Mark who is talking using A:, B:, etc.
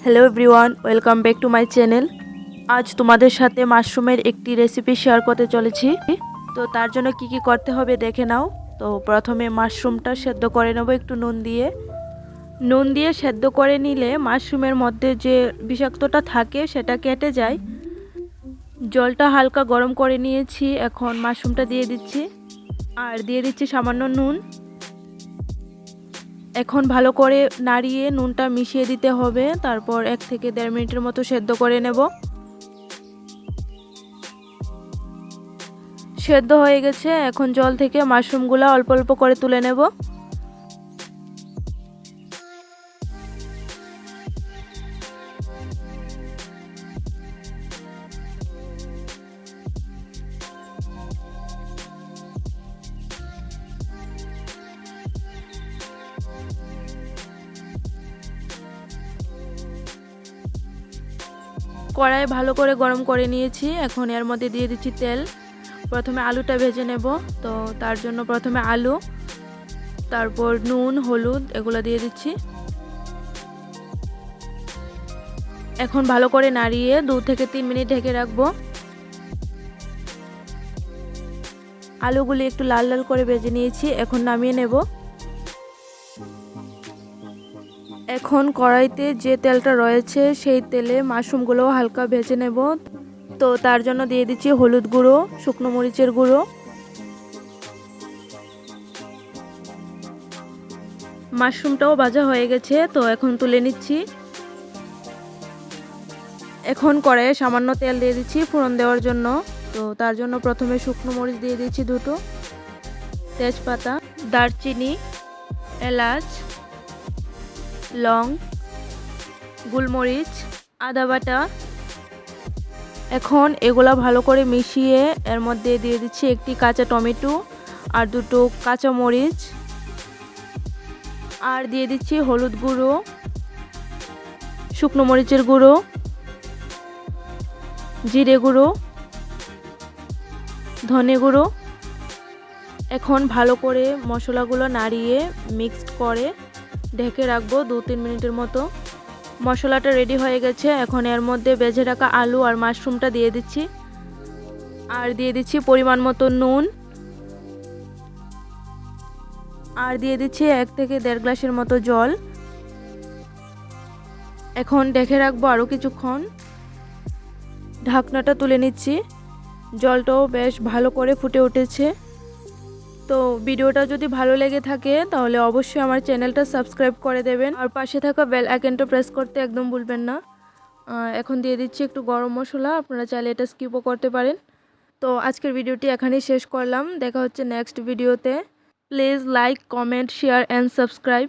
A: Hello everyone, welcome back to my channel. আজ তোমাদের সাথে মাশরুমের একটি রেসিপি শেয়ার করতে চলেছি। তো তার জন্য কি কি করতে হবে দেখে নাও। তো প্রথমে মাশরুমটা সেদ্ধ করে নেব একটু নুন দিয়ে সেদ্ধ করে নিলে মাশরুমের মধ্যে যে বিষাক্তটা থাকে সেটা কেটে যায়। জলটা হালকা গরম করে নিয়েছি, এখন মাশরুমটা দিয়ে দিচ্ছি আর দিয়ে দিচ্ছি সামান্য নুন। এখন ভালো করে নাড়িয়ে নুনটা মিশিয়ে দিতে হবে, তারপর 1 থেকে 1.5 মিনিটের মতো সেদ্ধ করে নেব। সেদ্ধ হয়ে গেছে, এখন জল থেকে মাশরুমগুলো অল্প অল্প করে তুলে নেব। কড়াই ভালো করে গরম করে নিয়েছি, এখন এর মধ্যে দিয়ে দিচ্ছি তেল। প্রথমে আলুটা ভেজে নেব। তো তার জন্য প্রথমে আলু, তারপর নুন হলুদ এগুলো দিয়ে দিচ্ছি। এখন ভালো করে নাড়িয়ে 2 থেকে 3 মিনিট ঢেকে রাখবো। আলুগুলি একটু লাল লাল করে ভেজে নিয়েছি, এখন নামিয়ে নেব। এখন কড়াইতে যে তেলটা রয়েছে সেই তেলে মাশরুমগুলো হালকা ভেজে নেব। তো তার জন্য দিয়ে দিচ্ছি হলুদ গুঁড়ো, শুকনো মরিচের গুঁড়ো। মাশরুমটাও ভাজা হয়ে গেছে, তো এখন তুলে নিচ্ছি। এখন কড়াইয়ে সামান্য তেল দিয়ে দিচ্ছি ফোড়ন দেওয়ার জন্য। তো তার জন্য প্রথমে শুকনো মরিচ দিয়ে দিচ্ছি 2টো, তেজপাতা, দারচিনি, এলাচ, লং, গোলমরিচ, আদা বাটা। এখন এগুলা ভালো করে মিশিয়ে এর মধ্যে দিয়ে দিচ্ছি একটি কাঁচা টমেটো আর 2টো কাঁচা মরিচ, আর দিয়ে দিচ্ছি হলুদ গুঁড়ো, শুকনো মরিচের গুঁড়ো, জিরে গুঁড়ো, ধনে গুঁড়ো। এখন ভালো করে মশলাগুলো নাড়িয়ে মিক্সড করে ঢেকে রাখবো 2-3 মিনিটের মতো। মশলাটা রেডি হয়ে গেছে, এখন এর মধ্যে ভেজে রাখা আলু আর মাশরুমটা দিয়ে দিচ্ছি, আর দিয়ে দিচ্ছি পরিমাণ মতো নুন, আর দিয়ে দিচ্ছি 1 থেকে 1.5 গ্লাসের মতো জল। এখন ঢেকে রাখবো আরও কিছুক্ষণ। ঢাকনাটা তুলে নিচ্ছি, জলটাও বেশ ভালো করে ফুটে উঠেছে। তো ভিডিওটা যদি ভালো লেগে থাকে তাহলে অবশ্যই আমার চ্যানেলটা সাবস্ক্রাইব করে দেবেন, আর পাশে থাকা বেল আইকনটা প্রেস করতে একদম ভুলবেন না। এখন দিয়ে দিচ্ছি একটু গরম মশলা, আপনারা চাইলে এটা স্কিপও করতে পারেন। তো আজকের ভিডিওটি এখানেই শেষ করলাম, দেখা হচ্ছে নেক্সট ভিডিওতে। Please like, comment, share and subscribe.